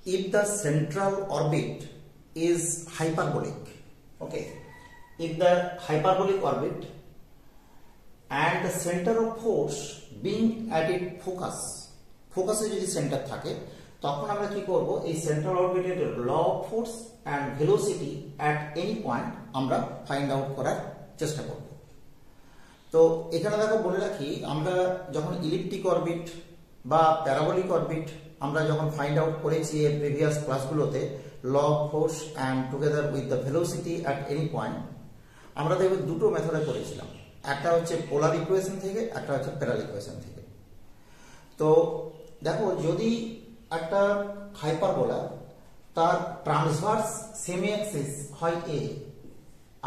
if the central orbit is hyperbolic, okay, if the hyperbolic orbit and the center of force being at its focus যদি centre থাকে তখন আমরা কি করব এই সেন্ট্রাল অরবিটের law of force and velocity at any point আমরা find out করার চেষ্টা করব। তো এখানে দেখো বলে রাখি আমরা যখন ইলিপ্টিক অরবিট বা প্যারাবোলিক অরবিট আমরা যখন ফাইন্ড আউট করেছি এর প্রিভিয়াস ক্লাসগুলোতে law of force and together with the velocity at any point আমরা দেখব দুটো মেথডে করেছিলাম, একটা হচ্ছে পোলার ইকুয়েশন থেকে, একটা হচ্ছে প্যারাল ইকুয়েশন থেকে। তো দেখো যদি একটা হাইপারবোলা তার ট্রান্সভার্স সেমি অ্যাক্সিস হয় এ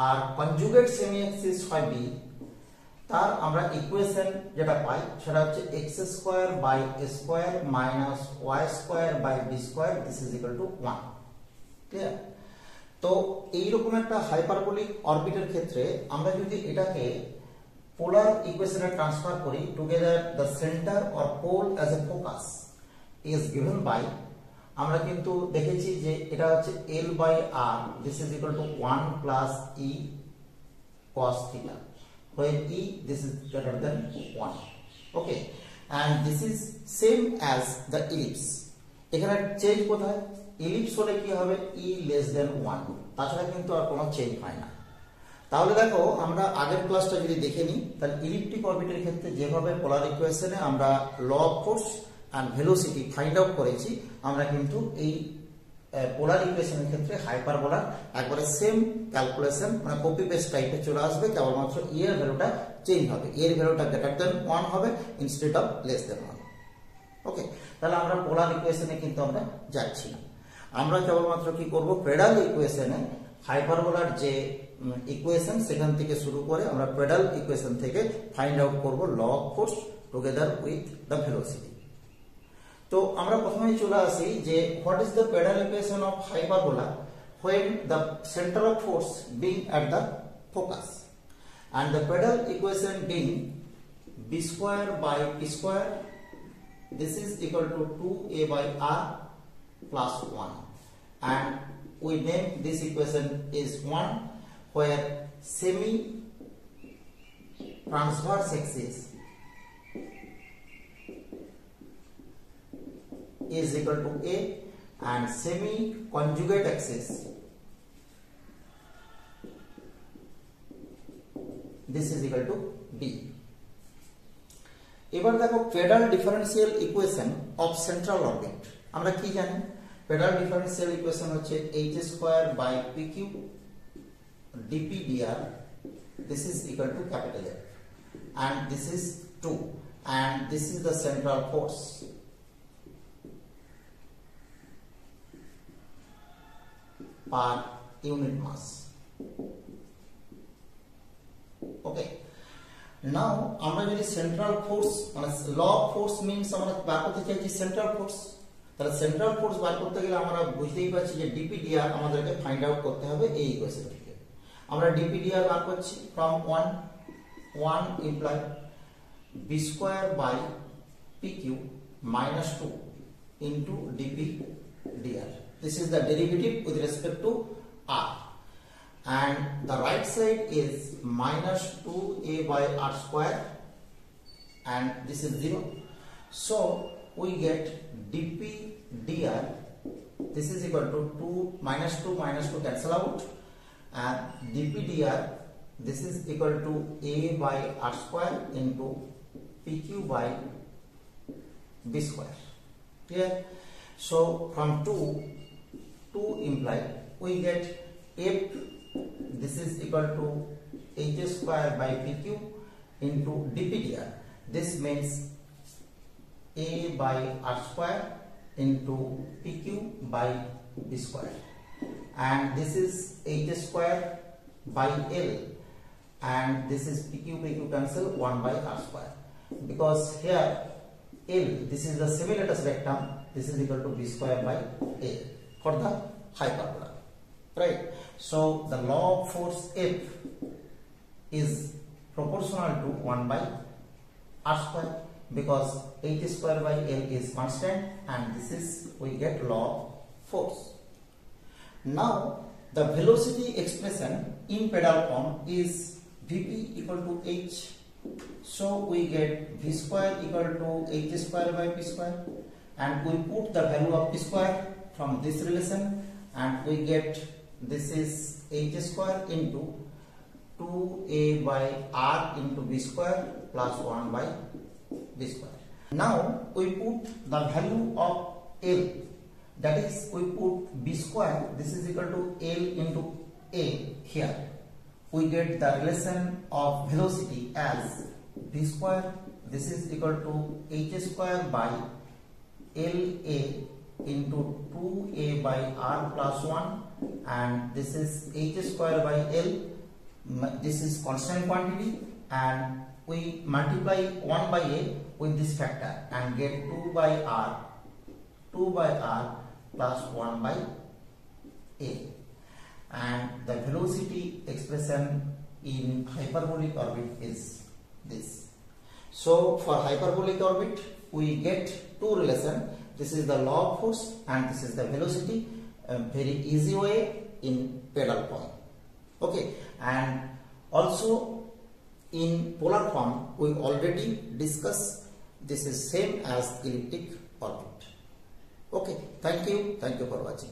আর কনজুগেট সেমি অ্যাক্সিস হয় বি, তার আমরা ইকুয়েশন যেটা পাই সেটা হচ্ছে x square by a square minus y square by b square this is equal to 1। Clear? তো এইরকম একটা হাইপারবোলিক অরবিটের ক্ষেত্রে আমরা যদি এটাকে পোলার ইকুয়েশনে ট্রান্সফার করি together the centre or pole as a focus is given by, আমরা কিন্তু দেখেছি যে এটা হচ্ছে L by R, this is equal to 1 plus E cos theta, where E this is greater than 1, okay, and this is same as the ellipse। এখানে change কোথায়? Ellipse হলে কি হবে E less than 1, তাছাড়া কিন্তু আর কোনো চেঞ্জ হয় না। তাহলে দেখো আমরা আগের ক্লাসটা যদি দেখে নিই তাহলে ইলিপ্টিক অরবিটের ক্ষেত্রে যেভাবে পোলার ইকুয়েশনে আমরা law of force and velocity find out করেছি, আমরা কিন্তু এই পোলার ইকুয়েশনের ক্ষেত্রে হাইপারবোলার একবারে সেম ক্যালকুলেশন মানে কপি পেস্ট টাইপে চলে আসবে, কেবলমাত্র ই এর ভ্যালুটা চেঞ্জ হবে, এর ভ্যালুটা গ্রেটার দেন 1 হবে ইনস্টেড অফ লেস দেন 1। ওকে, তাহলে আমরা পোলার ইকুয়েশনে কিন্তু আমরা যাচ্ছি না, আমরা কেবলমাত্র কি করব প্যারাল ইকুয়েশনে হাইপারবোলার যে ইকুয়েশন সেখান থেকে শুরু করে আমরা প্যারাল ইকুয়েশন থেকে ফাইন্ড আউট করব law of force together with the velocity. তো আমরা প্রথমেই চলে আসি যে what is the pedal equation of hyperbola when the center of force being at the focus, and the pedal equation being b square by p square, this is equal to 2a by r plus 1, and we name this equation is 1 where semi transverse axis is equal to A and semi conjugate axis this is equal to B। এবার দেখো pedal differential equation of central orbit আমরা কি জানি? Pedal differential equation হচ্ছে h square by pq dp dr, this is equal to capital F, and this is 2, and this is the central force per unit mass। Okay, now আমরা যদি central force মানে ল of force means আমরা বার করতে চাইছি central force, তাহলে central force বার করতে গেলে আমরা বুঝতেই পারছি যে ডিপি ডিআর আমাদেরকে ফাইন্ড আউট করতে হবে এই ইকুয়েশন থেকে। আমরা ডিপি ডিআর বার করছি from 1 imply b square by pq minus 2 into dp dr, this is the derivative with respect to r, and the right side is minus 2a by r square, and this is 0, so we get dp dr, this is equal to 2 minus 2 cancel out, and dp dr this is equal to a by r square into pq by b square। Clear? So from 2 imply we get f, this is equal to h square by pq into dp dr, this means a by r square into pq by b square, and this is h square by l, and this is pq cancel 1 by r square, because here l, this is the semi-lattice rectum, this is equal to b square by a for the hyperbola, right? So the law of force F is proportional to 1 by r square because h square by l is constant, and this is we get law of force. Now the velocity expression in pedal form is Vp equal to h. So we get V square equal to h square by p square, and we put the value of p square from this relation, and we get this is h square into 2a by r into b square plus 1 by b square. Now we put the value of L, that is we put b square, this is equal to L into a here. We get the relation of velocity as v square, this is equal to h square by LA into 2a by r plus 1, and this is h square by L, this is constant quantity, and we multiply 1 by a with this factor and get 2 by r plus 1 by a, and the velocity expression in hyperbolic orbit is this. So for hyperbolic orbit we get two relation, this is the law of force and this is the velocity, very easy way in pedal form. Okay, and also in polar form we already discussed, this is same as elliptic orbit. Okay, thank you for watching.